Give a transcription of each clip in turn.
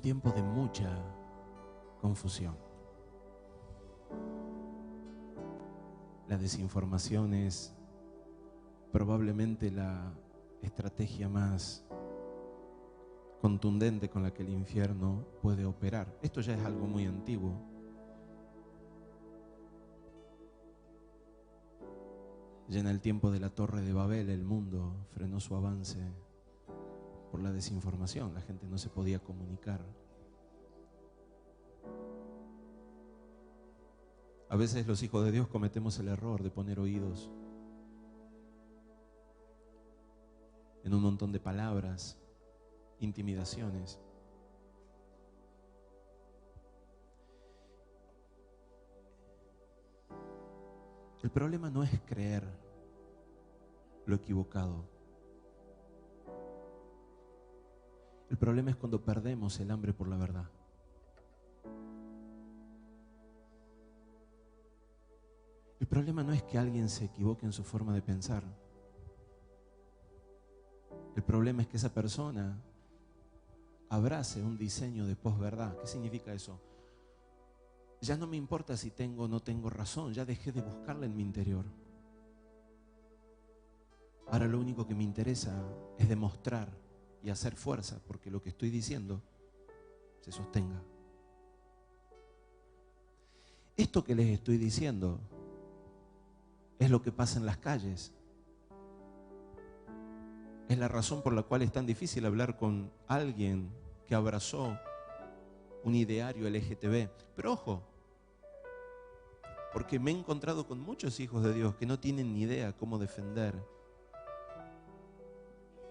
un tiempo de mucha confusión. La desinformación es probablemente la estrategia más contundente con la que el infierno puede operar. Esto ya es algo muy antiguo. Ya en el tiempo de la Torre de Babel, el mundo frenó su avance por la desinformación. La gente no se podía comunicar. A veces los hijos de Dios cometemos el error de poner oídos en un montón de palabras, intimidaciones. El problema no es creer lo equivocado. El problema es cuando perdemos el hambre por la verdad. El problema no es que alguien se equivoque en su forma de pensar. El problema es que esa persona abrace un diseño de posverdad. ¿Qué significa eso? Ya no me importa si tengo o no tengo razón, ya dejé de buscarla en mi interior. Ahora lo único que me interesa es demostrar y hacer fuerza porque lo que estoy diciendo se sostenga. Esto que les estoy diciendo es lo que pasa en las calles. Es la razón por la cual es tan difícil hablar con alguien que abrazó un ideario LGTB. Pero ojo, porque me he encontrado con muchos hijos de Dios que no tienen ni idea cómo defender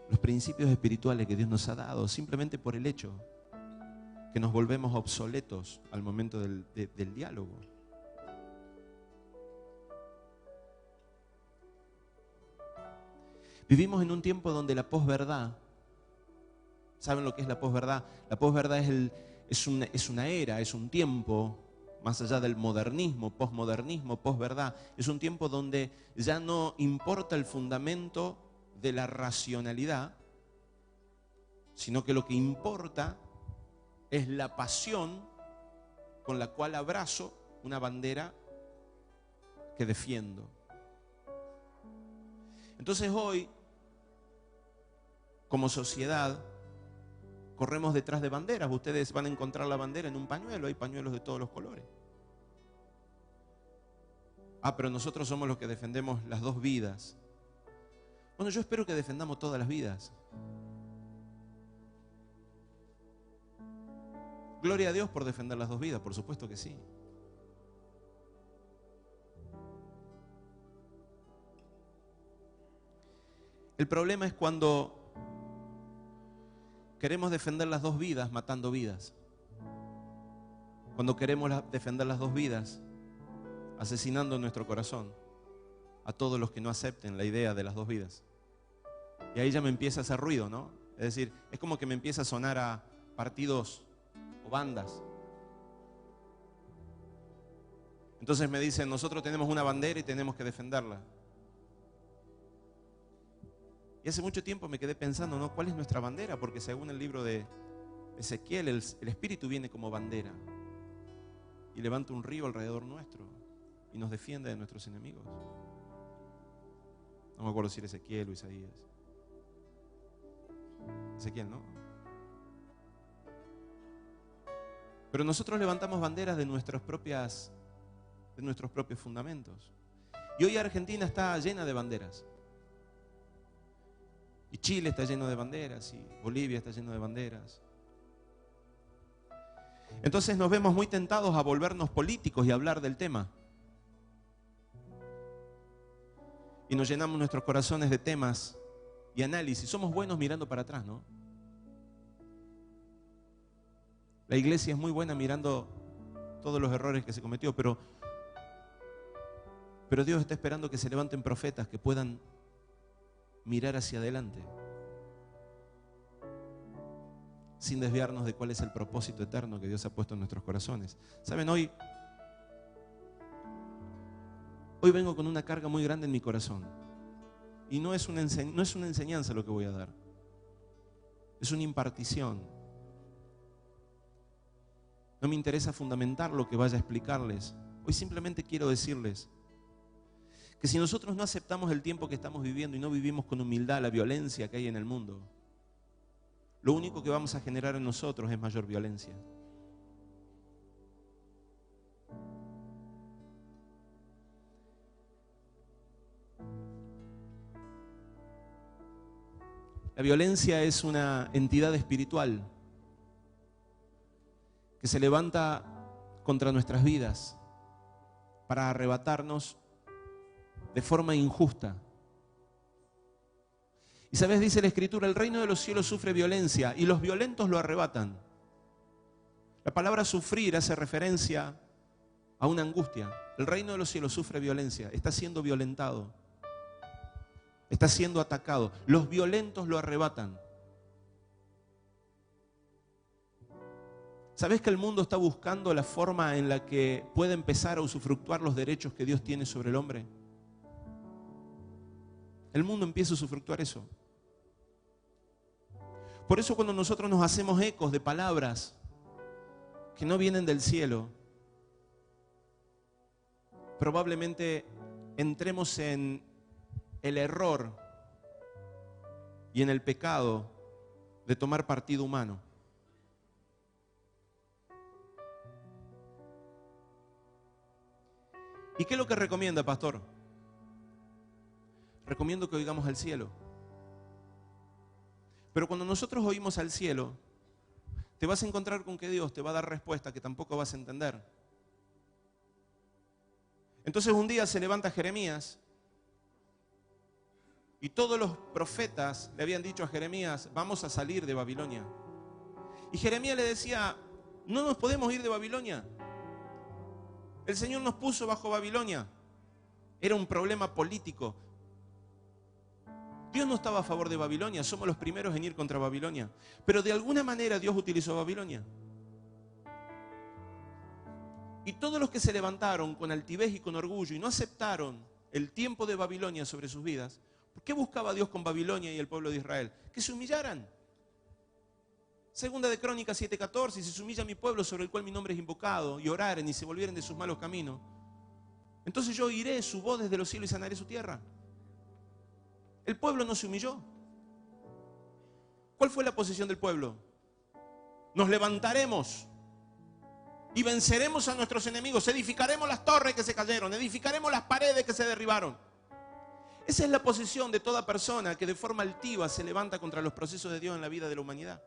los principios espirituales que Dios nos ha dado, simplemente por el hecho que nos volvemos obsoletos al momento del diálogo. Vivimos en un tiempo donde la posverdad, ¿saben lo que es la posverdad? La posverdad es una era, es un tiempo, más allá del modernismo, posmodernismo, posverdad, es un tiempo donde ya no importa el fundamento de la racionalidad, sino que lo que importa es la pasión con la cual abrazo una bandera que defiendo. Entonces hoy, como sociedad, corremos detrás de banderas. Ustedes van a encontrar la bandera en un pañuelo, hay pañuelos de todos los colores. Pero nosotros somos los que defendemos las dos vidas. Bueno, yo espero que defendamos todas las vidas. Gloria a Dios por defender las dos vidas, por supuesto que sí. El problema es cuando queremos defender las dos vidas matando vidas. Cuando queremos defender las dos vidas asesinando en nuestro corazón a todos los que no acepten la idea de las dos vidas. Y ahí ya me empieza a hacer ruido, ¿no? Es decir, es como que me empieza a sonar a partidos o bandas. Entonces me dicen, nosotros tenemos una bandera y tenemos que defenderla. Y hace mucho tiempo me quedé pensando, ¿no? ¿Cuál es nuestra bandera? Porque según el libro de Ezequiel, el Espíritu viene como bandera y levanta un río alrededor nuestro y nos defiende de nuestros enemigos. No me acuerdo si era Ezequiel o Isaías. Ezequiel, ¿no? Pero nosotros levantamos banderas de nuestros propios fundamentos. Y hoy Argentina está llena de banderas. Y Chile está lleno de banderas, y Bolivia está lleno de banderas. Entonces nos vemos muy tentados a volvernos políticos y a hablar del tema. Y nos llenamos nuestros corazones de temas y análisis. Somos buenos mirando para atrás, ¿no? La iglesia es muy buena mirando todos los errores que se cometió, pero Dios está esperando que se levanten profetas que puedan mirar hacia adelante sin desviarnos de cuál es el propósito eterno que Dios ha puesto en nuestros corazones. ¿Saben? Hoy vengo con una carga muy grande en mi corazón y no es una enseñanza lo que voy a dar, es una impartición. No me interesa fundamentar lo que vaya a explicarles. Hoy simplemente quiero decirles que si nosotros no aceptamos el tiempo que estamos viviendo y no vivimos con humildad la violencia que hay en el mundo, lo único que vamos a generar en nosotros es mayor violencia. La violencia es una entidad espiritual que se levanta contra nuestras vidas para arrebatarnos de forma injusta. Y sabes, dice la Escritura, el reino de los cielos sufre violencia y los violentos lo arrebatan. La palabra sufrir hace referencia a una angustia. El reino de los cielos sufre violencia, está siendo violentado, está siendo atacado. Los violentos lo arrebatan. ¿Sabes que el mundo está buscando la forma en la que puede empezar a usufructuar los derechos que Dios tiene sobre el hombre? El mundo empieza a usufructuar eso. Por eso cuando nosotros nos hacemos ecos de palabras que no vienen del cielo, probablemente entremos en el error y en el pecado de tomar partido humano. ¿Y qué es lo que recomienda, pastor? Recomiendo que oigamos al cielo. Pero cuando nosotros oímos al cielo, te vas a encontrar con que Dios te va a dar respuesta que tampoco vas a entender. Entonces un día se levanta Jeremías y todos los profetas le habían dicho a Jeremías, vamos a salir de Babilonia. Y Jeremías le decía, no nos podemos ir de Babilonia. El Señor nos puso bajo Babilonia. Era un problema político. Dios no estaba a favor de Babilonia, somos los primeros en ir contra Babilonia. Pero de alguna manera Dios utilizó Babilonia. Y todos los que se levantaron con altivez y con orgullo y no aceptaron el tiempo de Babilonia sobre sus vidas, ¿qué buscaba Dios con Babilonia y el pueblo de Israel? Que se humillaran. Segunda de Crónicas 7:14, si se humilla mi pueblo sobre el cual mi nombre es invocado, y oraren y se volvieren de sus malos caminos, entonces yo oiré su voz desde los cielos y sanaré su tierra. El pueblo no se humilló. ¿Cuál fue la posición del pueblo? Nos levantaremos y venceremos a nuestros enemigos, edificaremos las torres que se cayeron, edificaremos las paredes que se derribaron. Esa es la posición de toda persona que de forma altiva se levanta contra los procesos de Dios en la vida de la humanidad.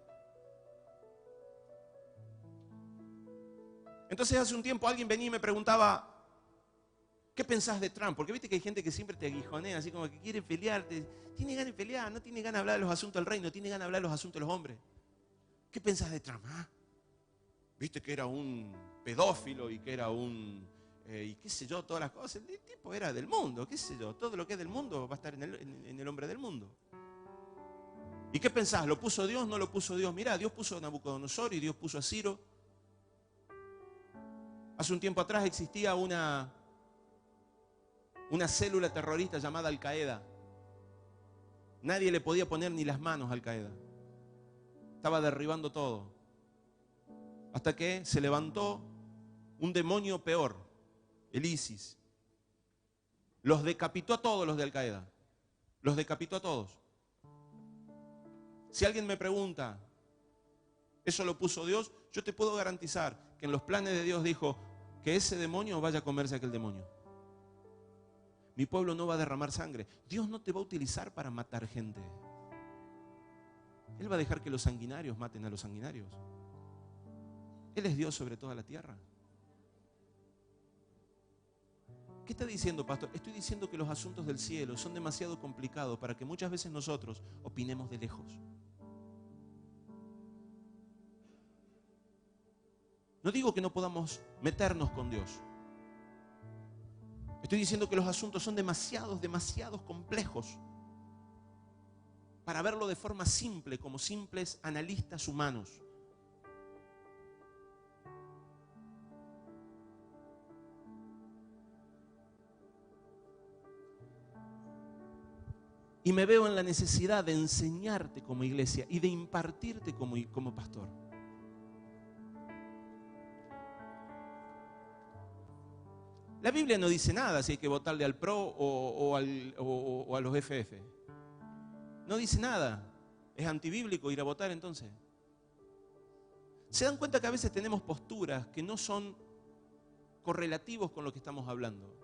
Entonces hace un tiempo alguien venía y me preguntaba, ¿qué pensás de Trump? Porque viste que hay gente que siempre te aguijonea, así como que quiere pelear, tiene ganas de pelear, no tiene ganas de hablar de los asuntos del reino, tiene ganas de hablar de los asuntos de los hombres. ¿Qué pensás de Trump? ¿Ah? Viste que era un pedófilo y que era y qué sé yo, todas las cosas. El tipo era del mundo, qué sé yo, todo lo que es del mundo va a estar en el hombre del mundo. ¿Y qué pensás? ¿Lo puso Dios? ¿No lo puso Dios? Mirá, Dios puso a Nabucodonosor y Dios puso a Ciro. Hace un tiempo atrás existía una célula terrorista llamada Al-Qaeda. Nadie le podía poner ni las manos a Al-Qaeda. Estaba derribando todo. Hasta que se levantó un demonio peor, el ISIS. Los decapitó a todos los de Al-Qaeda. Los decapitó a todos. Si alguien me pregunta, ¿eso lo puso Dios? Yo te puedo garantizar que en los planes de Dios dijo que ese demonio vaya a comerse a aquel demonio. Mi pueblo no va a derramar sangre. Dios no te va a utilizar para matar gente. Él va a dejar que los sanguinarios maten a los sanguinarios. Él es Dios sobre toda la tierra. ¿Qué está diciendo, pastor? Estoy diciendo que los asuntos del cielo son demasiado complicados para que muchas veces nosotros opinemos de lejos. No digo que no podamos meternos con Dios. Estoy diciendo que los asuntos son demasiados complejos para verlo de forma simple, como simples analistas humanos. Y me veo en la necesidad de enseñarte como iglesia y de impartirte como pastor. La Biblia no dice nada si hay que votarle al PRO o a los FF. No dice nada. ¿Es antibíblico ir a votar entonces? ¿Se dan cuenta que a veces tenemos posturas que no son correlativos con lo que estamos hablando?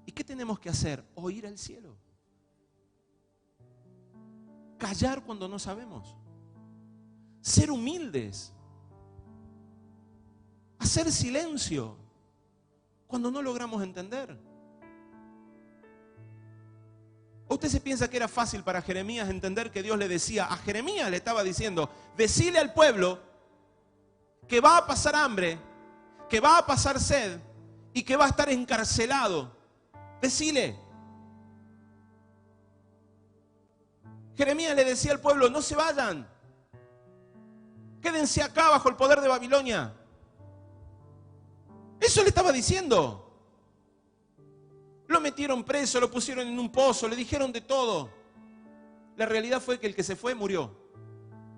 ¿Y qué tenemos que hacer? Oír al cielo. Callar cuando no sabemos. Ser humildes. Hacer silencio cuando no logramos entender. ¿Usted se piensa que era fácil para Jeremías entender que Dios le decía, a Jeremías le estaba diciendo, decile al pueblo que va a pasar hambre, que va a pasar sed y que va a estar encarcelado? Decile. Jeremías le decía al pueblo, no se vayan, quédense acá bajo el poder de Babilonia. Eso le estaba diciendo. Lo metieron preso, lo pusieron en un pozo, le dijeron de todo. La realidad fue que el que se fue murió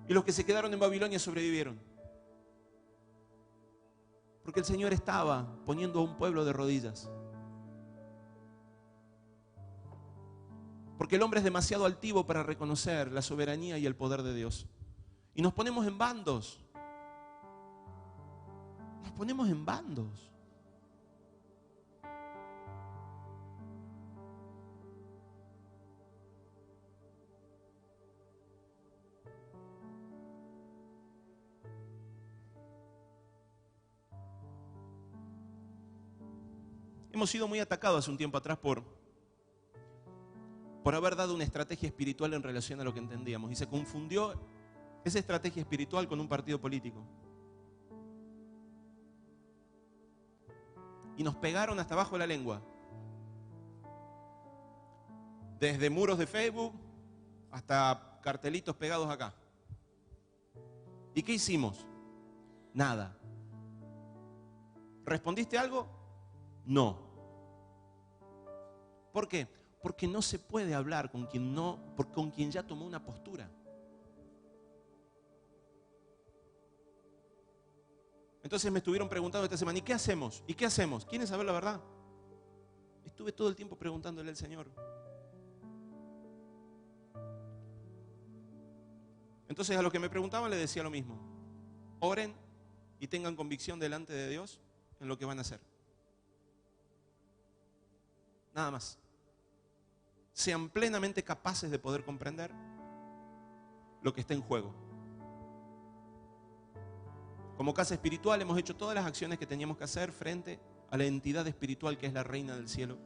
y los que se quedaron en Babilonia sobrevivieron. Porque el Señor estaba poniendo a un pueblo de rodillas. Porque el hombre es demasiado altivo para reconocer la soberanía y el poder de Dios. Y nos ponemos en bandos. Nos ponemos en bandos. Hemos sido muy atacados hace un tiempo atrás por haber dado una estrategia espiritual en relación a lo que entendíamos. Y se confundió esa estrategia espiritual con un partido político. Y nos pegaron hasta abajo de la lengua. Desde muros de Facebook hasta cartelitos pegados acá. ¿Y qué hicimos? Nada. ¿Respondiste algo? No. ¿Por qué? Porque no se puede hablar con quien ya tomó una postura. Entonces me estuvieron preguntando esta semana, ¿y qué hacemos? ¿Y qué hacemos? ¿Quieren saber la verdad? Estuve todo el tiempo preguntándole al Señor. Entonces a los que me preguntaban le decía lo mismo. Oren y tengan convicción delante de Dios en lo que van a hacer. Nada más. Sean plenamente capaces de poder comprender lo que está en juego. Como casa espiritual hemos hecho todas las acciones que teníamos que hacer frente a la entidad espiritual que es la Reina del Cielo.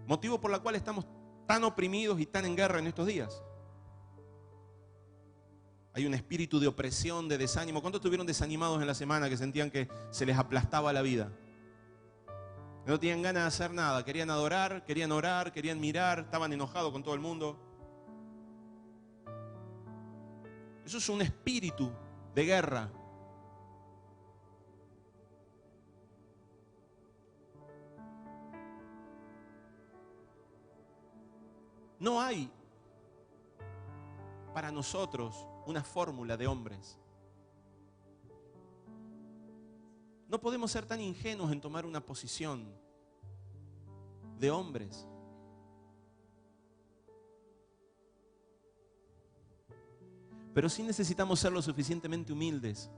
Motivo por el cual estamos tan oprimidos y tan en guerra en estos días. Hay un espíritu de opresión, de desánimo. ¿Cuántos estuvieron desanimados en la semana que sentían que se les aplastaba la vida? No tenían ganas de hacer nada, querían adorar, querían orar, querían mirar, estaban enojados con todo el mundo. Eso es un espíritu de guerra. No hay para nosotros una fórmula de hombres. No podemos ser tan ingenuos en tomar una posición de hombres. Pero sí necesitamos ser lo suficientemente humildes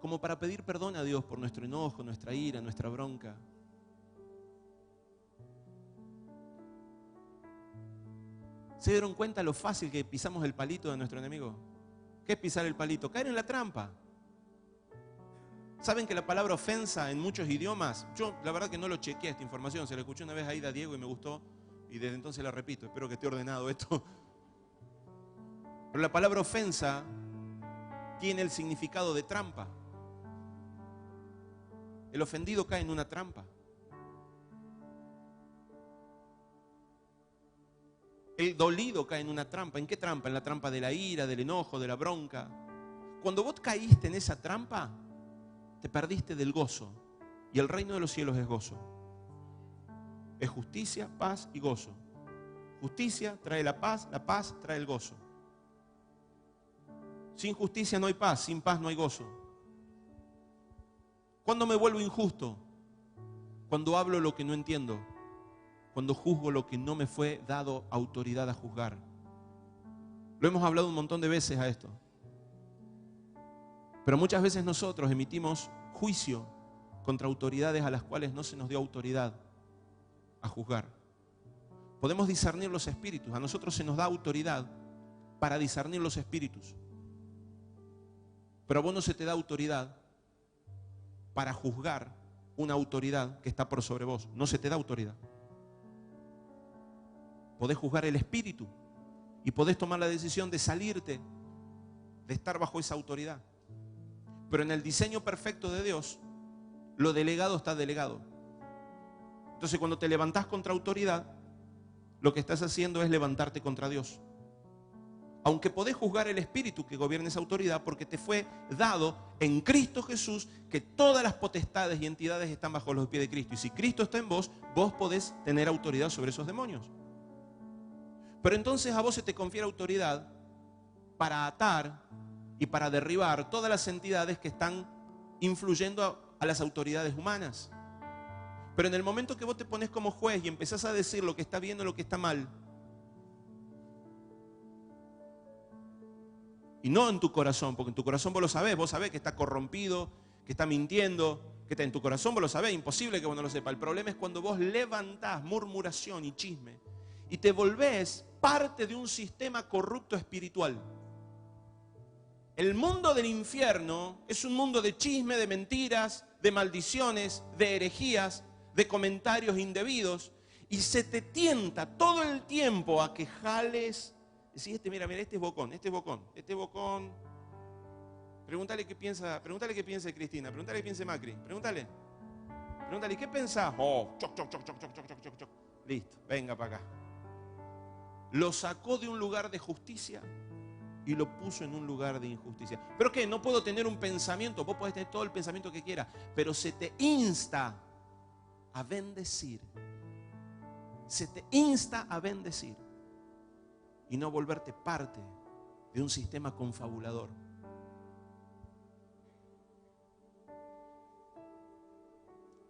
como para pedir perdón a Dios por nuestro enojo, nuestra ira, nuestra bronca. ¿Se dieron cuenta lo fácil que pisamos el palito de nuestro enemigo? ¿Qué es pisar el palito? Caer en la trampa. ¿Saben que la palabra ofensa en muchos idiomas? Yo la verdad que no lo chequeé esta información, se la escuché una vez ahí a Diego y me gustó y desde entonces la repito, espero que esté ordenado esto. Pero la palabra ofensa tiene el significado de trampa. El ofendido cae en una trampa. El dolido cae en una trampa. ¿En qué trampa? En la trampa de la ira, del enojo, de la bronca. Cuando vos caíste en esa trampa, te perdiste del gozo. Y el reino de los cielos es gozo. Es justicia, paz y gozo. Justicia trae la paz trae el gozo. Sin justicia no hay paz, sin paz no hay gozo. ¿Cuándo me vuelvo injusto? Cuando hablo lo que no entiendo, cuando juzgo lo que no me fue dado autoridad a juzgar. Lo hemos hablado un montón de veces a esto. Pero muchas veces nosotros emitimos juicio contra autoridades a las cuales no se nos dio autoridad a juzgar. Podemos discernir los espíritus. A nosotros se nos da autoridad para discernir los espíritus. Pero a vos no se te da autoridad para juzgar una autoridad que está por sobre vos. No se te da autoridad. Podés juzgar el espíritu y podés tomar la decisión de salirte, de estar bajo esa autoridad. Pero en el diseño perfecto de Dios, lo delegado está delegado. Entonces, cuando te levantás contra autoridad, lo que estás haciendo es levantarte contra Dios. Aunque podés juzgar el espíritu que gobierna esa autoridad, porque te fue dado en Cristo Jesús que todas las potestades y entidades están bajo los pies de Cristo. Y si Cristo está en vos, vos podés tener autoridad sobre esos demonios. Pero entonces a vos se te confiere autoridad para atar y para derribar todas las entidades que están influyendo a las autoridades humanas. Pero en el momento que vos te pones como juez y empezás a decir lo que está bien o lo que está mal, y no en tu corazón, porque en tu corazón vos sabés que está corrompido, que está mintiendo, que está en tu corazón, vos lo sabés, imposible que vos no lo sepas. El problema es cuando vos levantás murmuración y chisme y te volvés parte de un sistema corrupto espiritual. El mundo del infierno es un mundo de chisme, de mentiras, de maldiciones, de herejías, de comentarios indebidos, y se te tienta todo el tiempo a que jales. Decís, mira, este es bocón. Pregúntale qué piensa Cristina, pregúntale qué piensa Macri, pregúntale, ¿qué pensás? Choc. Listo, venga para acá. Lo sacó de un lugar de justicia y lo puso en un lugar de injusticia. ¿Pero qué? No puedo tener un pensamiento. Vos podés tener todo el pensamiento que quieras, pero se te insta a bendecir. Se te insta a bendecir y no volverte parte de un sistema confabulador.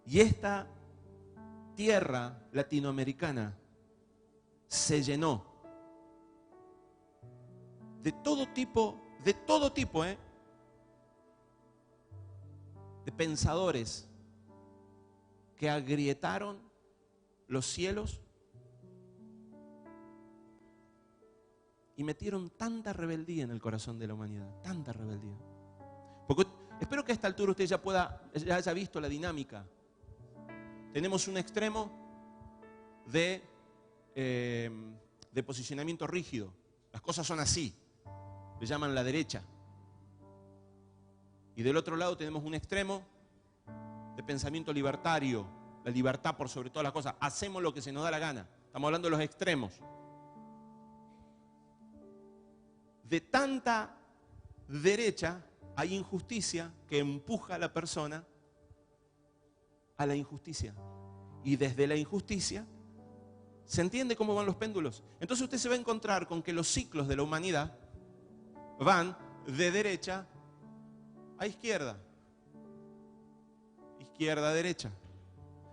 Y esta tierra latinoamericana se llenó de todo tipo, de pensadores que agrietaron los cielos y metieron tanta rebeldía en el corazón de la humanidad, tanta rebeldía. Porque espero que a esta altura usted ya haya visto la dinámica. Tenemos un extremo de posicionamiento rígido. Las cosas son así. Le llaman la derecha. Y del otro lado tenemos un extremo de pensamiento libertario. La libertad por sobre todas las cosas. Hacemos lo que se nos da la gana. Estamos hablando de los extremos. De tanta derecha hay injusticia que empuja a la persona a la injusticia. Y desde la injusticia se entiende cómo van los péndulos. Entonces usted se va a encontrar con que los ciclos de la humanidad van de derecha a izquierda. Izquierda a derecha.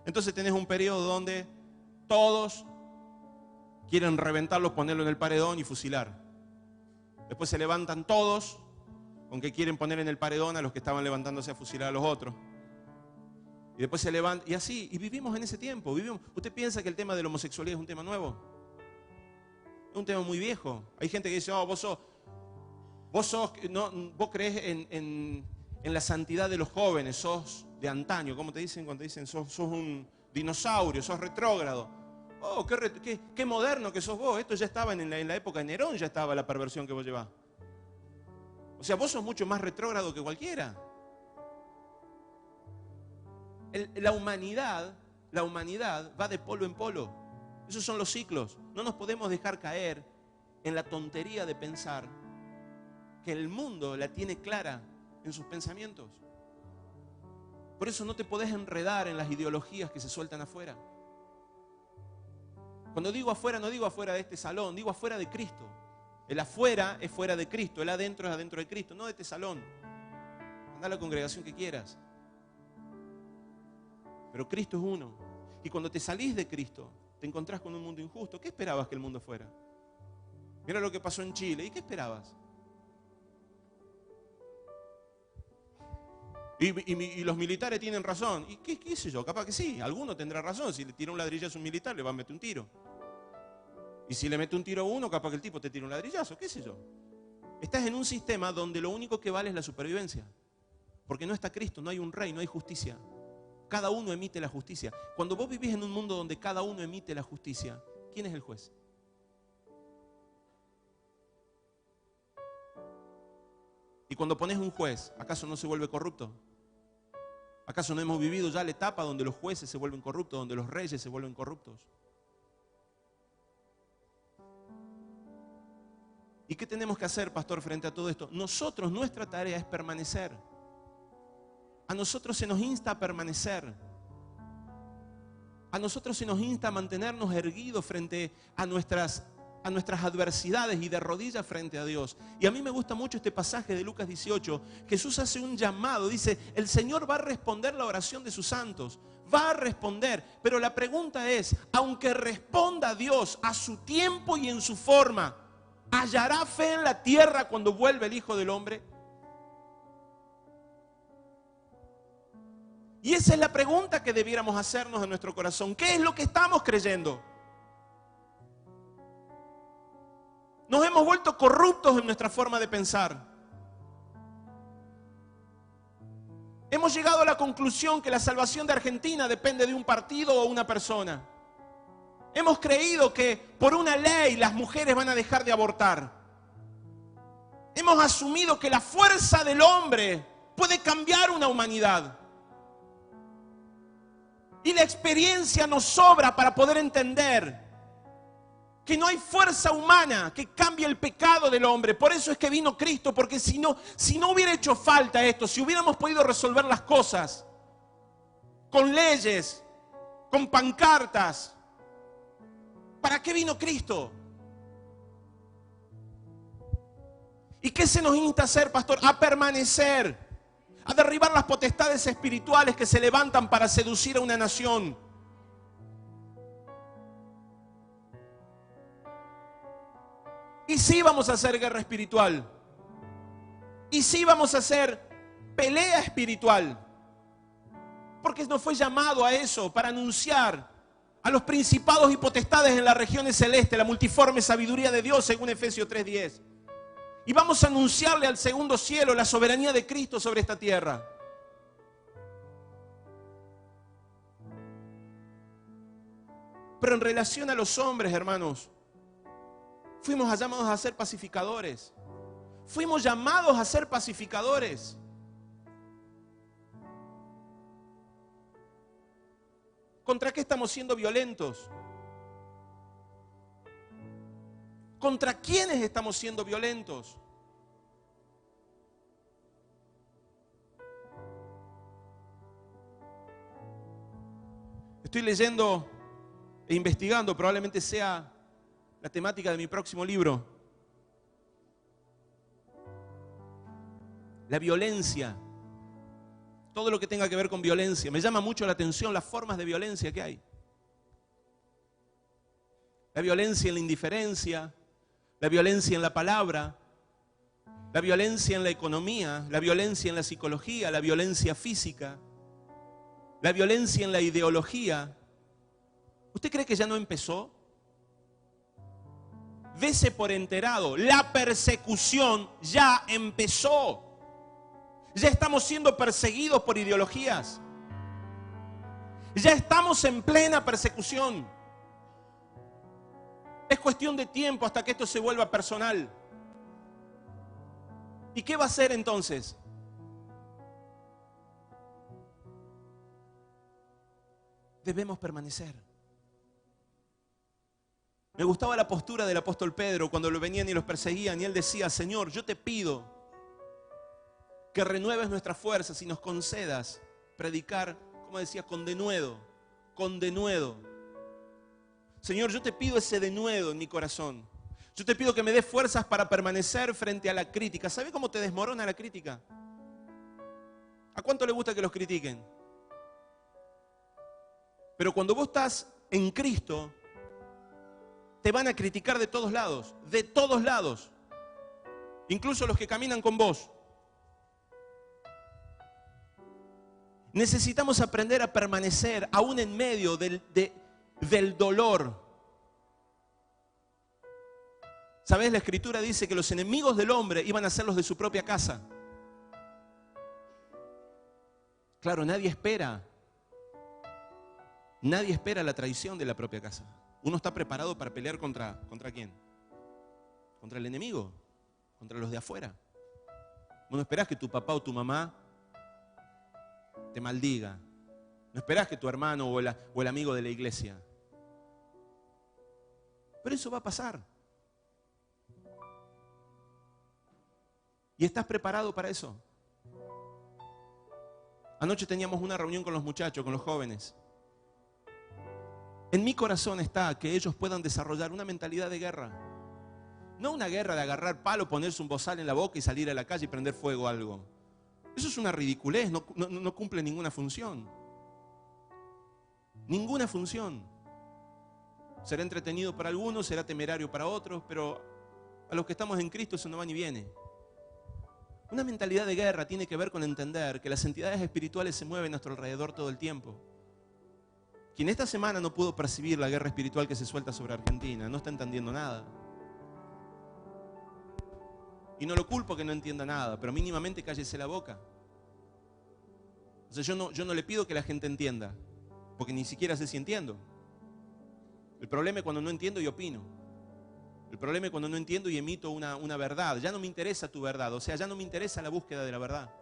Entonces tenés un periodo donde todos quieren reventarlo, ponerlo en el paredón y fusilar. Después se levantan todos con que quieren poner en el paredón a los que estaban levantándose a fusilar a los otros. Y después se levantan, y así, y vivimos en ese tiempo. ¿Usted piensa que el tema de la homosexualidad es un tema nuevo? Es un tema muy viejo. Hay gente que dice, vos crees en la santidad de los jóvenes, sos de antaño. ¿Cómo te dicen cuando te dicen sos un dinosaurio, sos retrógrado? Oh, qué moderno que sos vos. Esto ya estaba en la época de Nerón, ya estaba la perversión que vos llevás. O sea, vos sos mucho más retrógrado que cualquiera. La humanidad va de polo en polo. Esos son los ciclos. No nos podemos dejar caer en la tontería de pensar que el mundo la tiene clara en sus pensamientos. Por eso no te podés enredar en las ideologías que se sueltan afuera. Cuando digo afuera, no digo afuera de este salón, digo afuera de Cristo. El afuera es fuera de Cristo, el adentro es adentro de Cristo, no de este salón. Anda a la congregación que quieras. Pero Cristo es uno. Y cuando te salís de Cristo, te encontrás con un mundo injusto. ¿Qué esperabas que el mundo fuera? Mira lo que pasó en Chile. ¿Y qué esperabas? Y los militares tienen razón. ¿Y qué sé yo? Capaz que sí. Alguno tendrá razón. Si le tira un ladrillazo a un militar, le va a meter un tiro. Y si le mete un tiro a uno, capaz que el tipo te tira un ladrillazo. ¿Qué sé yo? Estás en un sistema donde lo único que vale es la supervivencia. Porque no está Cristo, no hay un rey, no hay justicia. Cada uno emite la justicia. Cuando vos vivís en un mundo donde cada uno emite la justicia, ¿quién es el juez? Y cuando pones un juez, ¿acaso no se vuelve corrupto? ¿Acaso no hemos vivido ya la etapa donde los jueces se vuelven corruptos, donde los reyes se vuelven corruptos? ¿Y qué tenemos que hacer, pastor, frente a todo esto? Nosotros, nuestra tarea es permanecer. A nosotros se nos insta a permanecer. A nosotros se nos insta a mantenernos erguidos frente a nuestras adversidades y de rodillas frente a Dios. Y a mí me gusta mucho este pasaje de Lucas 18. Jesús hace un llamado, dice, el Señor va a responder la oración de sus santos. Va a responder, pero la pregunta es, aunque responda Dios a su tiempo y en su forma, ¿hallará fe en la tierra cuando vuelva el Hijo del Hombre? Y esa es la pregunta que debiéramos hacernos en nuestro corazón. ¿Qué es lo que estamos creyendo? Nos hemos vuelto corruptos en nuestra forma de pensar. Hemos llegado a la conclusión que la salvación de Argentina depende de un partido o una persona. Hemos creído que por una ley las mujeres van a dejar de abortar. Hemos asumido que la fuerza del hombre puede cambiar una humanidad. Y la experiencia nos sobra para poder entender que no hay fuerza humana que cambie el pecado del hombre. Por eso es que vino Cristo, porque si no hubiera hecho falta esto, si hubiéramos podido resolver las cosas con leyes, con pancartas, ¿para qué vino Cristo? ¿Y qué se nos insta a hacer, pastor? A permanecer, a derribar las potestades espirituales que se levantan para seducir a una nación. Y sí vamos a hacer guerra espiritual. Y sí vamos a hacer pelea espiritual. Porque nos fue llamado a eso, para anunciar a los principados y potestades en las regiones celestes la multiforme sabiduría de Dios, según Efesios 3:10. Y vamos a anunciarle al segundo cielo la soberanía de Cristo sobre esta tierra. Pero en relación a los hombres, hermanos, fuimos llamados a ser pacificadores. Fuimos llamados a ser pacificadores. ¿Contra qué estamos siendo violentos? ¿Contra quiénes estamos siendo violentos? Estoy leyendo e investigando, probablemente sea la temática de mi próximo libro. La violencia. Todo lo que tenga que ver con violencia. Me llama mucho la atención las formas de violencia que hay. La violencia en la indiferencia, la violencia en la palabra, la violencia en la economía, la violencia en la psicología, la violencia física, la violencia en la ideología. ¿Usted cree que ya no empezó? Dese por enterado, la persecución ya empezó. Ya estamos siendo perseguidos por ideologías. Ya estamos en plena persecución. Es cuestión de tiempo hasta que esto se vuelva personal. ¿Y qué va a hacer entonces? Debemos permanecer. Me gustaba la postura del apóstol Pedro cuando lo venían y los perseguían y él decía: Señor, yo te pido que renueves nuestras fuerzas y nos concedas predicar, como decía, con denuedo, con denuedo. Señor, yo te pido ese denuedo en mi corazón. Yo te pido que me des fuerzas para permanecer frente a la crítica. ¿Sabe cómo te desmorona la crítica? ¿A cuánto le gusta que los critiquen? Pero cuando vos estás en Cristo, te van a criticar de todos lados, incluso los que caminan con vos. Necesitamos aprender a permanecer aún en medio del dolor. ¿Sabés? La Escritura dice que los enemigos del hombre iban a ser los de su propia casa. Claro, nadie espera la traición de la propia casa. Uno está preparado para pelear ¿contra quién? Contra el enemigo, contra los de afuera. Vos no esperás que tu papá o tu mamá te maldiga. No esperás que tu hermano o el amigo de la iglesia. Pero eso va a pasar. ¿Y estás preparado para eso? Anoche teníamos una reunión con los muchachos, con los jóvenes. En mi corazón está que ellos puedan desarrollar una mentalidad de guerra. No una guerra de agarrar palo, ponerse un bozal en la boca y salir a la calle y prender fuego a algo. Eso es una ridiculez, no cumple ninguna función. Ninguna función. Será entretenido para algunos, será temerario para otros, pero a los que estamos en Cristo eso no va ni viene. Una mentalidad de guerra tiene que ver con entender que las entidades espirituales se mueven a nuestro alrededor todo el tiempo. Quien esta semana no pudo percibir la guerra espiritual que se suelta sobre Argentina, no está entendiendo nada. Y no lo culpo que no entienda nada, pero mínimamente cállese la boca. O sea, yo no le pido que la gente entienda, porque ni siquiera sé si entiendo. El problema es cuando no entiendo y opino. El problema es cuando no entiendo y emito una verdad. Ya no me interesa tu verdad, o sea, ya no me interesa la búsqueda de la verdad.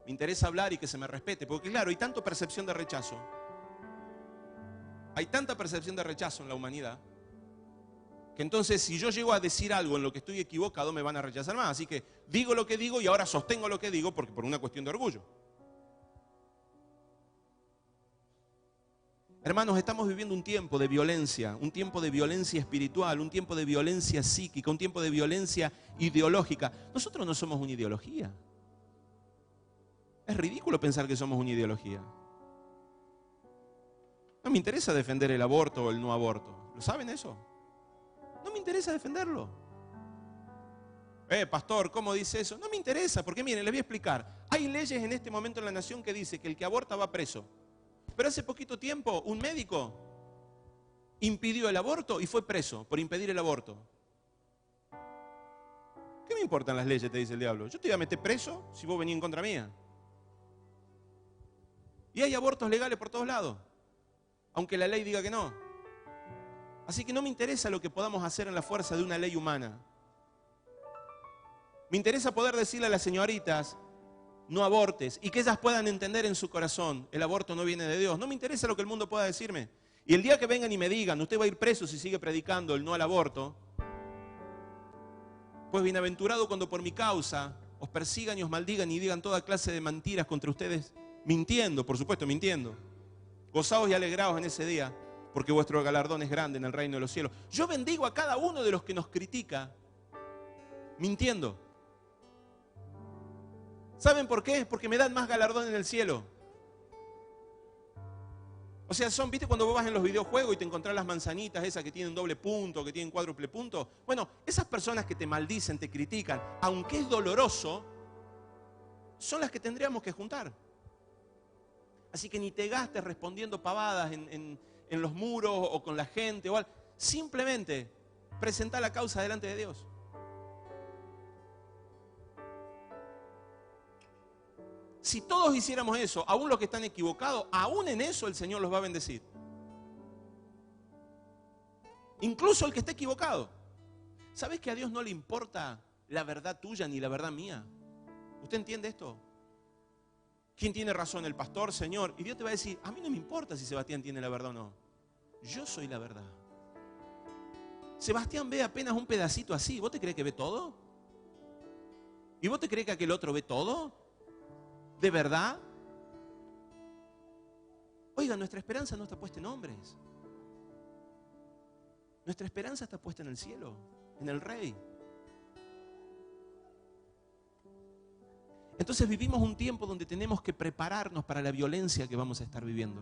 Me interesa hablar y que se me respete, porque claro, hay tanta percepción de rechazo. Hay tanta percepción de rechazo en la humanidad, que entonces si yo llego a decir algo en lo que estoy equivocado, me van a rechazar más. Así que digo lo que digo y ahora sostengo lo que digo porque por una cuestión de orgullo. Hermanos, estamos viviendo un tiempo de violencia espiritual, un tiempo de violencia psíquica, un tiempo de violencia ideológica. Nosotros no somos una ideología. Es ridículo pensar que somos una ideología. No me interesa defender el aborto o el no aborto. ¿Lo saben eso? No me interesa defenderlo. Pastor, ¿cómo dice eso? No me interesa, porque miren, les voy a explicar. Hay leyes en este momento en la nación que dice que el que aborta va preso. Pero hace poquito tiempo un médico impidió el aborto y fue preso por impedir el aborto. ¿Qué me importan las leyes? Te dice el diablo. Yo te voy a meter preso si vos venís en contra mía. Y hay abortos legales por todos lados, aunque la ley diga que no. Así que no me interesa lo que podamos hacer en la fuerza de una ley humana. Me interesa poder decirle a las señoritas, no abortes, y que ellas puedan entender en su corazón, el aborto no viene de Dios. No me interesa lo que el mundo pueda decirme. Y el día que vengan y me digan, usted va a ir preso si sigue predicando el no al aborto, pues bienaventurado cuando por mi causa os persigan y os maldigan y digan toda clase de mentiras contra ustedes, mintiendo, por supuesto, mintiendo. Gozaos y alegraos en ese día, porque vuestro galardón es grande en el reino de los cielos. Yo bendigo a cada uno de los que nos critica, mintiendo. ¿Saben por qué? Porque me dan más galardón en el cielo. O sea, ¿viste cuando vos vas en los videojuegos y te encontrás las manzanitas esas que tienen doble punto, que tienen cuádruple punto? Bueno, esas personas que te maldicen, te critican, aunque es doloroso, son las que tendríamos que juntar. Así que ni te gastes respondiendo pavadas en los muros o con la gente o algo. Simplemente presentá la causa delante de Dios. Si todos hiciéramos eso, aún los que están equivocados, aún en eso el Señor los va a bendecir. Incluso el que esté equivocado. ¿Sabes que a Dios no le importa la verdad tuya ni la verdad mía? ¿Usted entiende esto? ¿Quién tiene razón? ¿El pastor, Señor? Y Dios te va a decir, a mí no me importa si Sebastián tiene la verdad o no. Yo soy la verdad. Sebastián ve apenas un pedacito así. ¿Vos te crees que ve todo? ¿Y vos te crees que aquel otro ve todo? ¿De verdad? Oiga, nuestra esperanza no está puesta en hombres. Nuestra esperanza está puesta en el cielo, en el Rey. Entonces vivimos un tiempo donde tenemos que prepararnos para la violencia que vamos a estar viviendo.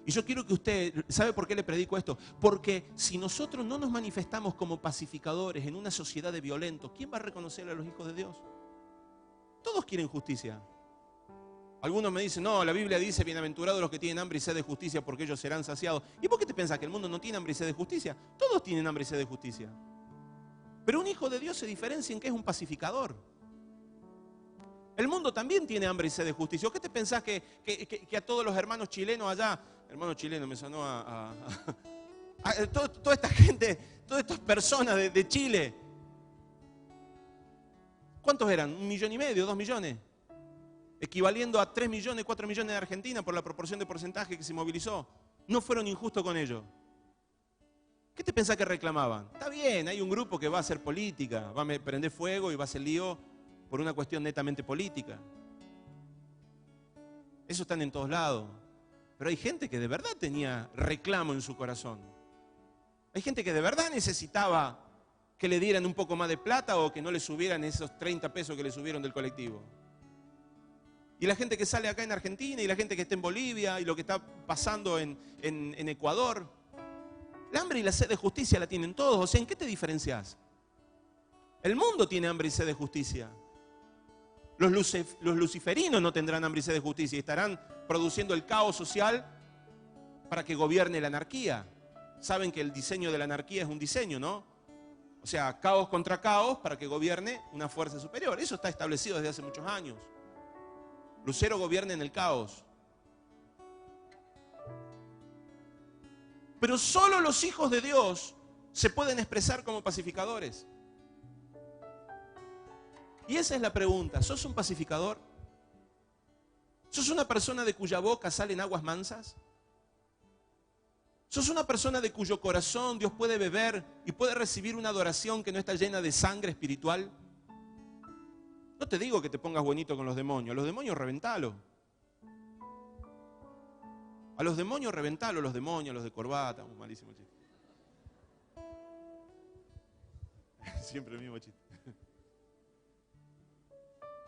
Y yo quiero que usted, ¿sabe por qué le predico esto? Porque si nosotros no nos manifestamos como pacificadores en una sociedad de violentos, ¿quién va a reconocer a los hijos de Dios? Todos quieren justicia. Algunos me dicen, no, la Biblia dice, bienaventurados los que tienen hambre y sed de justicia, porque ellos serán saciados. ¿Y por qué te pensás que el mundo no tiene hambre y sed de justicia? Todos tienen hambre y sed de justicia. Pero un hijo de Dios se diferencia en que es un pacificador. El mundo también tiene hambre y sed de justicia. ¿O qué te pensás que a todos los hermanos chilenos allá, hermanos chilenos me sonó toda esta gente, todas estas personas de Chile, ¿cuántos eran? 1,5 millones, 2 millones. Equivaliendo a 3 millones, 4 millones de Argentina por la proporción de porcentaje que se movilizó. No fueron injustos con ellos. ¿Qué te pensás que reclamaban? Está bien, hay un grupo que va a hacer política, va a prender fuego y va a hacer lío por una cuestión netamente política. Eso están en todos lados. Pero hay gente que de verdad tenía reclamo en su corazón. Hay gente que de verdad necesitaba que le dieran un poco más de plata o que no le subieran esos 30 pesos que le subieron del colectivo. Y la gente que sale acá en Argentina y la gente que está en Bolivia y lo que está pasando en Ecuador. El hambre y la sed de justicia la tienen todos. O sea, ¿en qué te diferencias? El mundo tiene hambre y sed de justicia. Los luciferinos no tendrán hambre y sed de justicia y estarán produciendo el caos social para que gobierne la anarquía. Saben que el diseño de la anarquía es un diseño, ¿no? O sea, caos contra caos para que gobierne una fuerza superior. Eso está establecido desde hace muchos años. Lucero gobierna en el caos. Pero solo los hijos de Dios se pueden expresar como pacificadores. Y esa es la pregunta. ¿Sos un pacificador? ¿Sos una persona de cuya boca salen aguas mansas? ¿Sos una persona de cuyo corazón Dios puede beber y puede recibir una adoración que no está llena de sangre espiritual? No te digo que te pongas bonito con los demonios. A los demonios reventalo. A los demonios reventalo, los demonios, los de corbata. Malísimo chiste. Siempre el mismo chiste.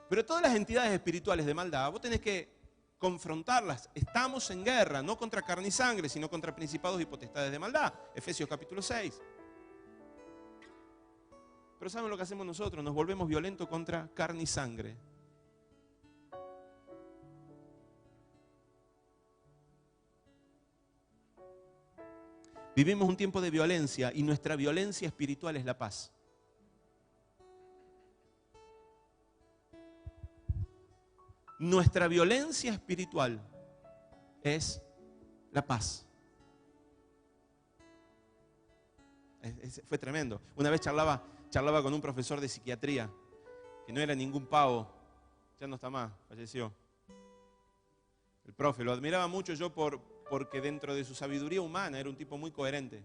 Pero todas las entidades espirituales de maldad, vos tenés que confrontarlas. Estamos en guerra, no contra carne y sangre, sino contra principados y potestades de maldad. Efesios capítulo 6. Pero ¿saben lo que hacemos nosotros? Nos volvemos violentos contra carne y sangre. Vivimos un tiempo de violencia y nuestra violencia espiritual es la paz. Nuestra violencia espiritual es la paz. Fue tremendo. Una vez charlaba con un profesor de psiquiatría, que no era ningún pavo, ya no está más, falleció. El profe, lo admiraba mucho yo porque dentro de su sabiduría humana era un tipo muy coherente.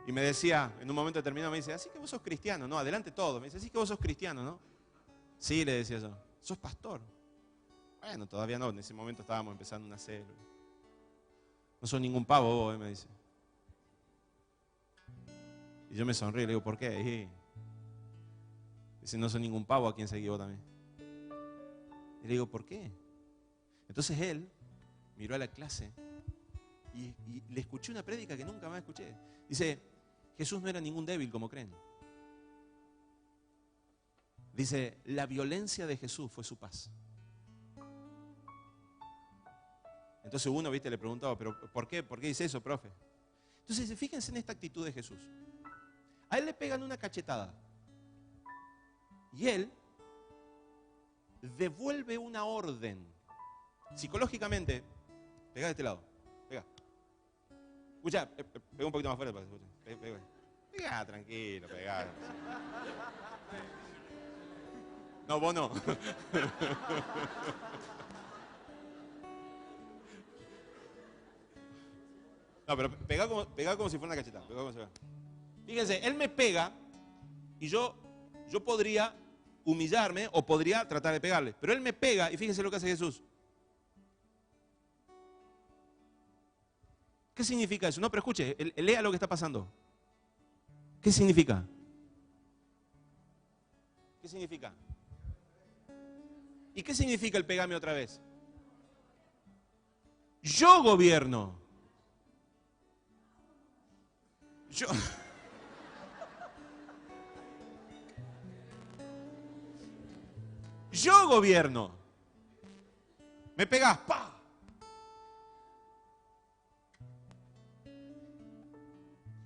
Y me decía, en un momento determinado me dice, así que vos sos cristiano, no, adelante todo. Me dice, así que vos sos cristiano, ¿no? Sí, le decía yo. ¿Sos pastor? Bueno, todavía no, en ese momento estábamos empezando una célula. No sos ningún pavo vos, me dice. Y yo me sonrío y le digo, ¿por qué? Dice, no soy ningún pavo, ¿a quién seguí vos también? Y le digo, ¿por qué? Entonces él miró a la clase y le escuché una prédica que nunca más escuché. Dice, Jesús no era ningún débil como creen. Dice, la violencia de Jesús fue su paz. Entonces uno, viste, le preguntaba, ¿pero por qué? ¿Por qué dice eso, profe? Entonces dice, fíjense en esta actitud de Jesús. A él le pegan una cachetada. Y él devuelve una orden. Psicológicamente, pegá de este lado. Pegá. Escucha, pegá un poquito más fuerte. Pegá, tranquilo, pegá. No, vos no. No, pero pegá como si fuera una cachetada. Fíjense, él me pega y yo podría humillarme o podría tratar de pegarle. Pero él me pega y fíjense lo que hace Jesús. ¿Qué significa eso? No, pero escuche, lea lo que está pasando. ¿Qué significa? ¿Qué significa? ¿Y qué significa el pegame otra vez? Yo gobierno. Yo gobierno. Me pegás, ¡pa!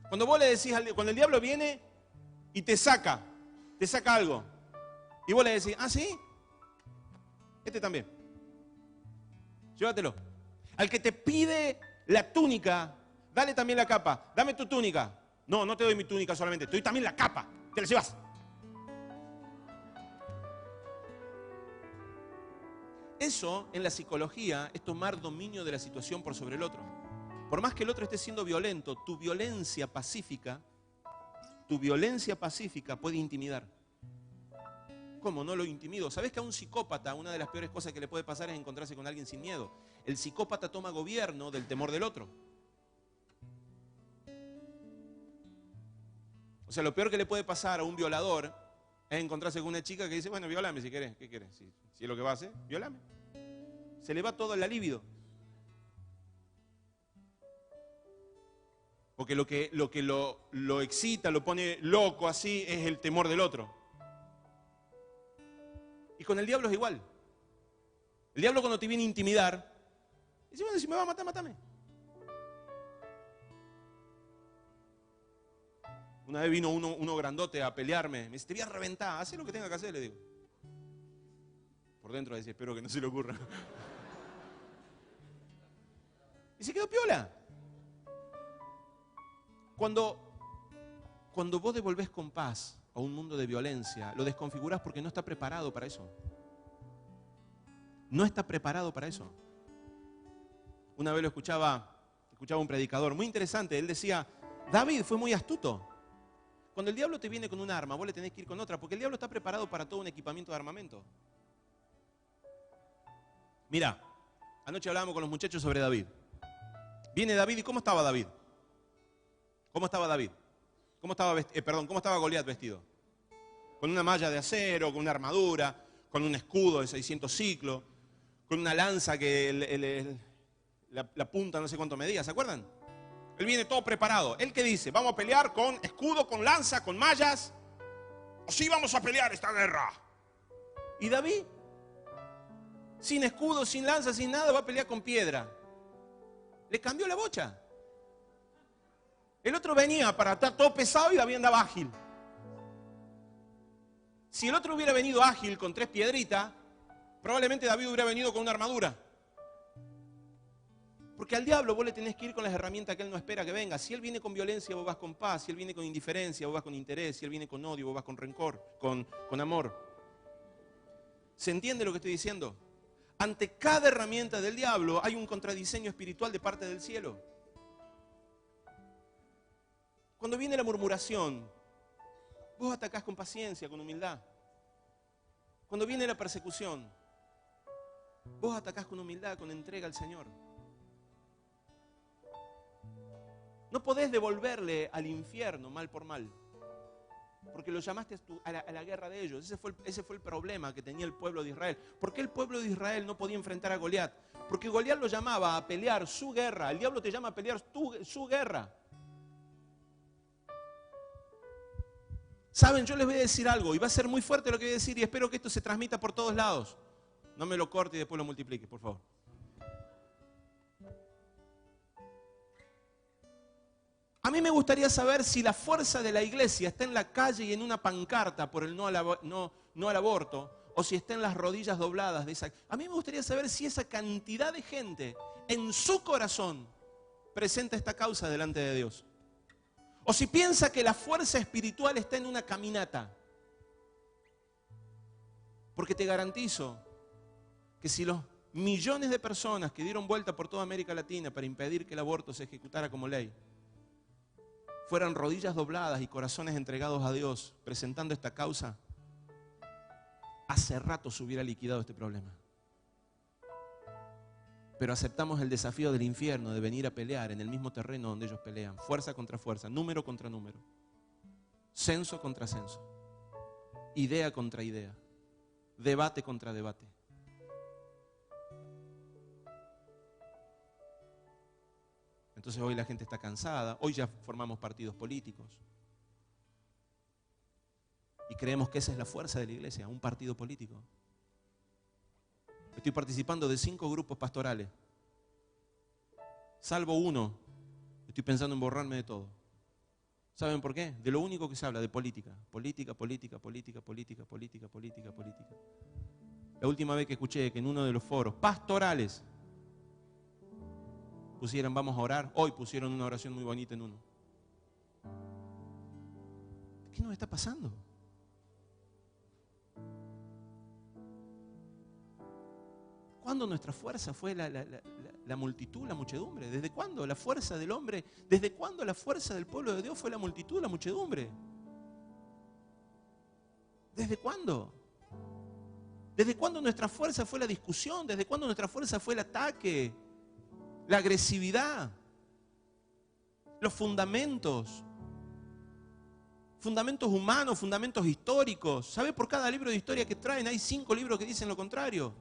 Cuando vos le decís, cuando el diablo viene y te saca algo, y vos le decís, ah, ¿sí? Este también. Llévatelo. Al que te pide la túnica, dale también la capa. Dame tu túnica. No, no te doy mi túnica solamente, te doy también la capa. Te la llevas. Eso, en la psicología, es tomar dominio de la situación por sobre el otro. Por más que el otro esté siendo violento, tu violencia pacífica puede intimidar. ¿Cómo? No lo intimido. ¿Sabés que a un psicópata una de las peores cosas que le puede pasar es encontrarse con alguien sin miedo? El psicópata toma gobierno del temor del otro. O sea, lo peor que le puede pasar a un violador es encontrarse con una chica que dice, bueno, violame si querés. ¿Qué querés? Si es lo que va a hacer, violame. Se le va todo la libido. Porque lo que lo excita, lo pone loco así, es el temor del otro. Y con el diablo es igual. El diablo cuando te viene a intimidar, dice, bueno, si me va a matar, mátame. Una vez vino uno grandote a pelearme, me dice, te voy a reventar, haz lo que tenga que hacer, le digo. Por dentro decía, espero que no se le ocurra. Y se quedó piola. Cuando vos devolvés con paz a un mundo de violencia, lo desconfigurás porque no está preparado para eso. No está preparado para eso. Una vez lo escuchaba un predicador muy interesante. Él decía, David fue muy astuto. Cuando el diablo te viene con un arma, vos le tenés que ir con otra, porque el diablo está preparado para todo un equipamiento de armamento. Mira, anoche hablábamos con los muchachos sobre David. Viene David, ¿y cómo estaba David? ¿Cómo estaba David? ¿Cómo estaba Goliat vestido? Con una malla de acero, con una armadura, con un escudo de 600 ciclos, con una lanza que la punta no sé cuánto medía, ¿se acuerdan? Él viene todo preparado. ¿Él qué dice? ¿Vamos a pelear con escudo, con lanza, con mallas? ¿O sí vamos a pelear esta guerra? ¿Y David? Sin escudo, sin lanza, sin nada, va a pelear con piedra. Le cambió la bocha. El otro venía para estar todo pesado y David andaba ágil. Si el otro hubiera venido ágil con 3 piedritas, probablemente David hubiera venido con una armadura. Porque al diablo vos le tenés que ir con las herramientas que él no espera que venga. Si él viene con violencia, vos vas con paz. Si él viene con indiferencia, vos vas con interés. Si él viene con odio, vos vas con rencor, con amor. ¿Se entiende lo que estoy diciendo? Ante cada herramienta del diablo hay un contradiseño espiritual de parte del cielo. Cuando viene la murmuración, vos atacás con paciencia, con humildad. Cuando viene la persecución, vos atacás con humildad, con entrega al Señor. No podés devolverle al infierno mal por mal, porque lo llamaste a la guerra de ellos. Ese fue el problema que tenía el pueblo de Israel. ¿Por qué el pueblo de Israel no podía enfrentar a Goliat? Porque Goliat lo llamaba a pelear su guerra. El diablo te llama a pelear su guerra. Saben, yo les voy a decir algo, y va a ser muy fuerte lo que voy a decir, y espero que esto se transmita por todos lados. No me lo corte y después lo multiplique, por favor. A mí me gustaría saber si la fuerza de la iglesia está en la calle y en una pancarta por el no al aborto, o si está en las rodillas dobladas de esa. A mí me gustaría saber si esa cantidad de gente en su corazón presenta esta causa delante de Dios. O si piensa que la fuerza espiritual está en una caminata. Porque te garantizo que si los millones de personas que dieron vuelta por toda América Latina para impedir que el aborto se ejecutara como ley, fueran rodillas dobladas y corazones entregados a Dios presentando esta causa, hace rato se hubiera liquidado este problema. Pero aceptamos el desafío del infierno de venir a pelear en el mismo terreno donde ellos pelean. Fuerza contra fuerza, número contra número. Censo contra censo. Idea contra idea. Debate contra debate. Entonces hoy la gente está cansada. Hoy ya formamos partidos políticos. Y creemos que esa es la fuerza de la iglesia, un partido político. Estoy participando de 5 grupos pastorales. Salvo uno, estoy pensando en borrarme de todo. ¿Saben por qué? De lo único que se habla, de política. Política, política, política, política, política, política, política. La última vez que escuché que en uno de los foros pastorales pusieran vamos a orar, hoy pusieron una oración muy bonita en uno. ¿Qué nos está pasando? ¿Cuándo nuestra fuerza fue la multitud, la muchedumbre? ¿Desde cuándo la fuerza del hombre? ¿Desde cuándo la fuerza del pueblo de Dios fue la multitud, la muchedumbre? ¿Desde cuándo? ¿Desde cuándo nuestra fuerza fue la discusión? ¿Desde cuándo nuestra fuerza fue el ataque? La agresividad. Los fundamentos. Fundamentos humanos, fundamentos históricos. ¿Sabe? Por cada libro de historia que traen hay 5 libros que dicen lo contrario.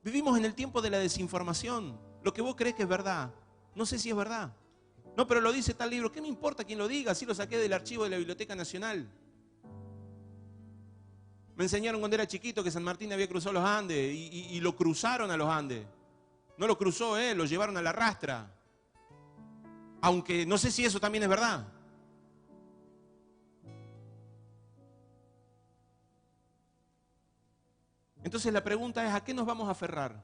Vivimos en el tiempo de la desinformación. Lo que vos crees que es verdad, no sé si es verdad. No, pero lo dice tal libro. ¿Qué me importa quién lo diga? Así lo saqué del archivo de la Biblioteca Nacional. Me enseñaron cuando era chiquito que San Martín había cruzado los Andes y lo cruzaron a los Andes. No lo cruzó él, lo llevaron a la rastra. Aunque no sé si eso también es verdad. Entonces la pregunta es, ¿a qué nos vamos a aferrar?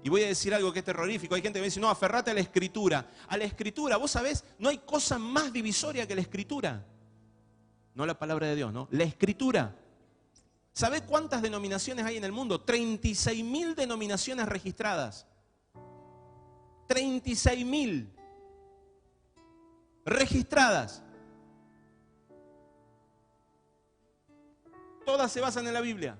Y voy a decir algo que es terrorífico. Hay gente que me dice, no, aferrate a la Escritura. A la Escritura, vos sabés, no hay cosa más divisoria que la Escritura. No la palabra de Dios, ¿no? La Escritura. ¿Sabés cuántas denominaciones hay en el mundo? 36.000 denominaciones registradas. 36.000 registradas. Todas se basan en la Biblia.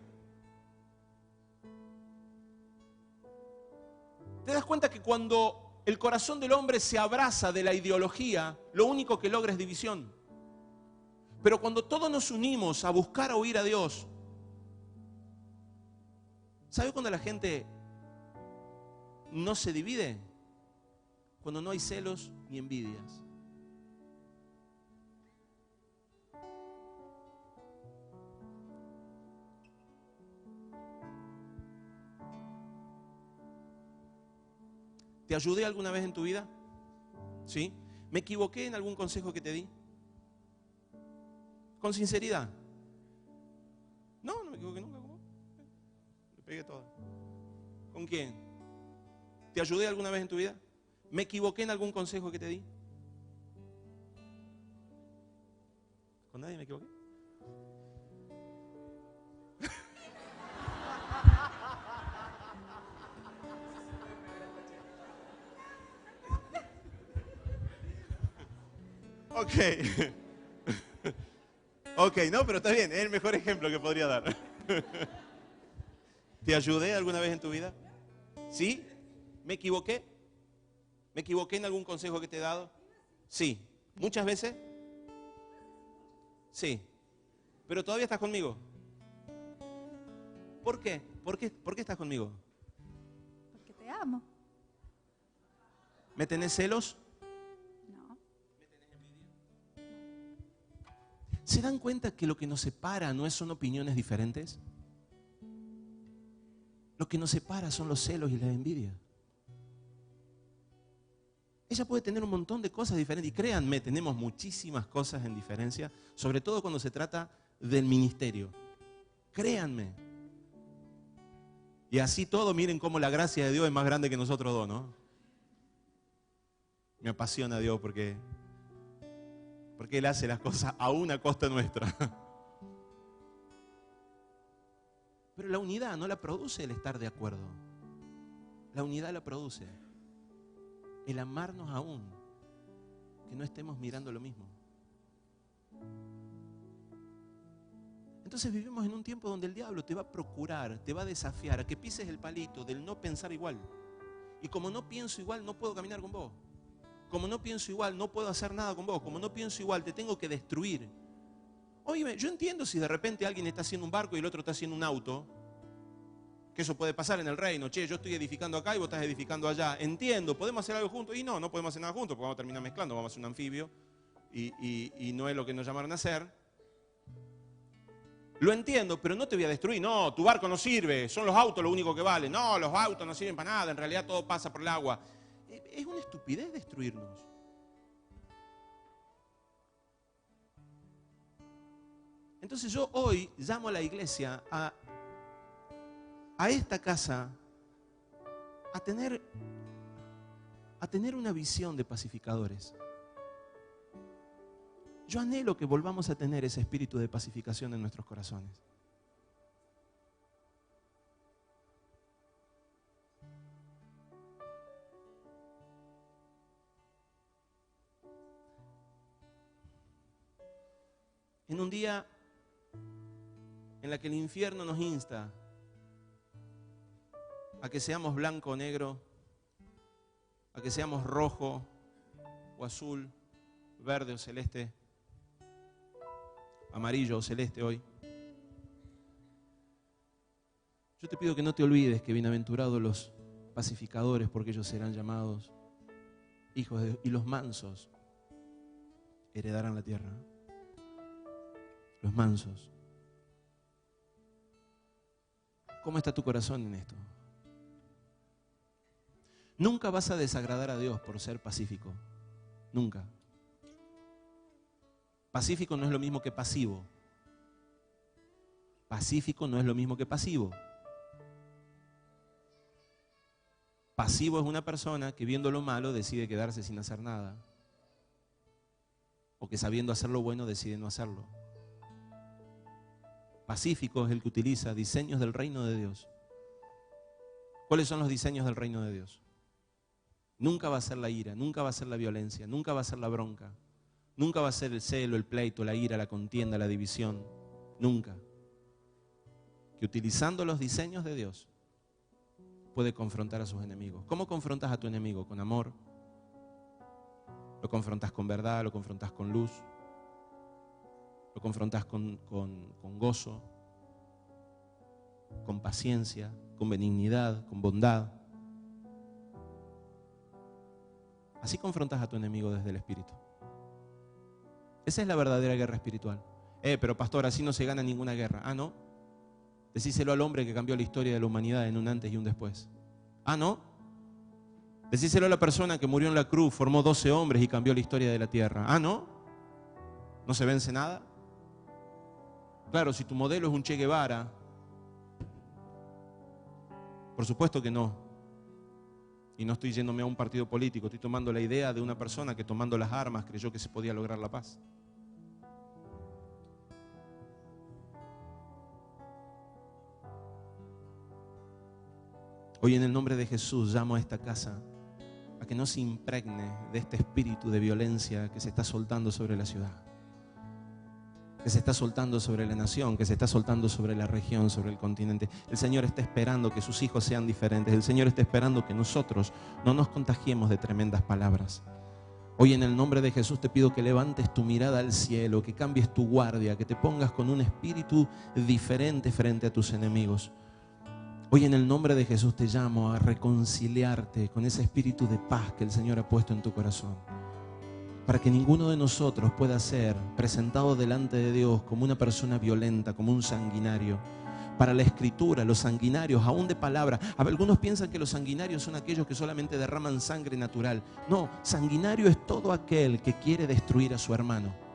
¿Te das cuenta que cuando el corazón del hombre se abraza de la ideología, lo único que logra es división? Pero cuando todos nos unimos a buscar a oír a Dios, ¿sabe cuando la gente no se divide? Cuando no hay celos ni envidias. ¿Te ayudé alguna vez en tu vida? ¿Sí? ¿Me equivoqué en algún consejo que te di? Con sinceridad. No, no me equivoqué nunca. ¿Cómo? Le pegué todo. ¿Con quién? ¿Te ayudé alguna vez en tu vida? ¿Me equivoqué en algún consejo que te di? ¿Con nadie me equivoqué? Ok. Ok, no, pero está bien, es el mejor ejemplo que podría dar. ¿Te ayudé alguna vez en tu vida? ¿Sí? ¿Me equivoqué? ¿Me equivoqué en algún consejo que te he dado? Sí. ¿Muchas veces? Sí. ¿Pero todavía estás conmigo? ¿Por qué? ¿Por qué estás conmigo? Porque te amo. ¿Me tenés celos? No. ¿Se dan cuenta que lo que nos separa no son opiniones diferentes? Lo que nos separa son los celos y la envidia. Ella puede tener un montón de cosas diferentes y créanme, tenemos muchísimas cosas en diferencia, sobre todo cuando se trata del ministerio. Créanme. Y así todo, miren cómo la gracia de Dios es más grande que nosotros dos, ¿no? Me apasiona Dios porque Él hace las cosas aún a costa nuestra. Pero la unidad no la produce el estar de acuerdo. La unidad la produce el amarnos aún, que no estemos mirando lo mismo. Entonces vivimos en un tiempo donde el diablo te va a procurar, te va a desafiar a que pises el palito del no pensar igual. Y como no pienso igual, no puedo caminar con vos. Como no pienso igual, no puedo hacer nada con vos. Como no pienso igual, te tengo que destruir. Óyeme, yo entiendo si de repente alguien está haciendo un barco y el otro está haciendo un auto, que eso puede pasar en el reino. Che, yo estoy edificando acá y vos estás edificando allá. Entiendo, ¿podemos hacer algo juntos? Y no podemos hacer nada juntos porque vamos a terminar mezclando. Vamos a hacer un anfibio y no es lo que nos llamaron a hacer. Lo entiendo, pero no te voy a destruir. No, tu barco no sirve, son los autos lo único que vale. No, los autos no sirven para nada, en realidad todo pasa por el agua. Es una estupidez destruirnos. Entonces yo hoy llamo a la iglesia, a esta casa, a tener una visión de pacificadores. Yo anhelo que volvamos a tener ese espíritu de pacificación en nuestros corazones. En un día en la que el infierno nos insta a que seamos blanco o negro, a que seamos rojo o azul, verde o celeste, amarillo o celeste hoy. Yo te pido que no te olvides que bienaventurados los pacificadores, porque ellos serán llamados hijos de Dios, y los mansos heredarán la tierra. Los mansos. ¿Cómo está tu corazón en esto? Nunca vas a desagradar a Dios por ser pacífico. Nunca. Pacífico no es lo mismo que pasivo. Pacífico no es lo mismo que pasivo. Pasivo es una persona que viendo lo malo decide quedarse sin hacer nada. O que sabiendo hacer lo bueno decide no hacerlo. Pacífico es el que utiliza diseños del reino de Dios. ¿Cuáles son los diseños del reino de Dios? Nunca va a ser la ira, nunca va a ser la violencia, nunca va a ser la bronca. Nunca va a ser el celo, el pleito, la ira, la contienda, la división. Nunca. Que utilizando los diseños de Dios puede confrontar a sus enemigos. ¿Cómo confrontas a tu enemigo? Con amor. Lo confrontas con verdad, lo confrontas con luz. Lo confrontas con gozo, con paciencia, con benignidad, con bondad. Así confrontas a tu enemigo desde el Espíritu. Esa es la verdadera guerra espiritual. Pero pastor, así no se gana ninguna guerra. Ah, ¿no? Decíselo al hombre que cambió la historia de la humanidad en un antes y un después. Ah, ¿no? Decíselo a la persona que murió en la cruz, formó 12 hombres y cambió la historia de la tierra. Ah, ¿no? ¿No se vence nada? Claro, si tu modelo es un Che Guevara, por supuesto que no. Y no estoy yéndome a un partido político, estoy tomando la idea de una persona que tomando las armas creyó que se podía lograr la paz. Hoy en el nombre de Jesús llamo a esta casa a que no se impregne de este espíritu de violencia que se está soltando sobre la ciudad, que se está soltando sobre la nación, que se está soltando sobre la región, sobre el continente. El Señor está esperando que sus hijos sean diferentes. El Señor está esperando que nosotros no nos contagiemos de tremendas palabras. Hoy en el nombre de Jesús te pido que levantes tu mirada al cielo, que cambies tu guardia, que te pongas con un espíritu diferente frente a tus enemigos. Hoy en el nombre de Jesús te llamo a reconciliarte con ese espíritu de paz que el Señor ha puesto en tu corazón, para que ninguno de nosotros pueda ser presentado delante de Dios como una persona violenta, como un sanguinario. Para la Escritura, los sanguinarios, aún de palabra, algunos piensan que los sanguinarios son aquellos que solamente derraman sangre natural. No, sanguinario es todo aquel que quiere destruir a su hermano.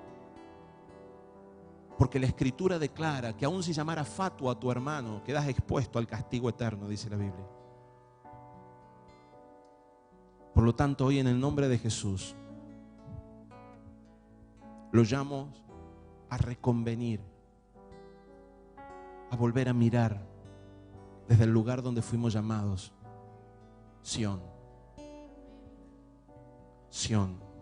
Porque la Escritura declara que aún si llamara fatuo a tu hermano, quedas expuesto al castigo eterno, dice la Biblia. Por lo tanto, hoy en el nombre de Jesús, lo llamo a reconvenir, a volver a mirar desde el lugar donde fuimos llamados, Sión. Sión.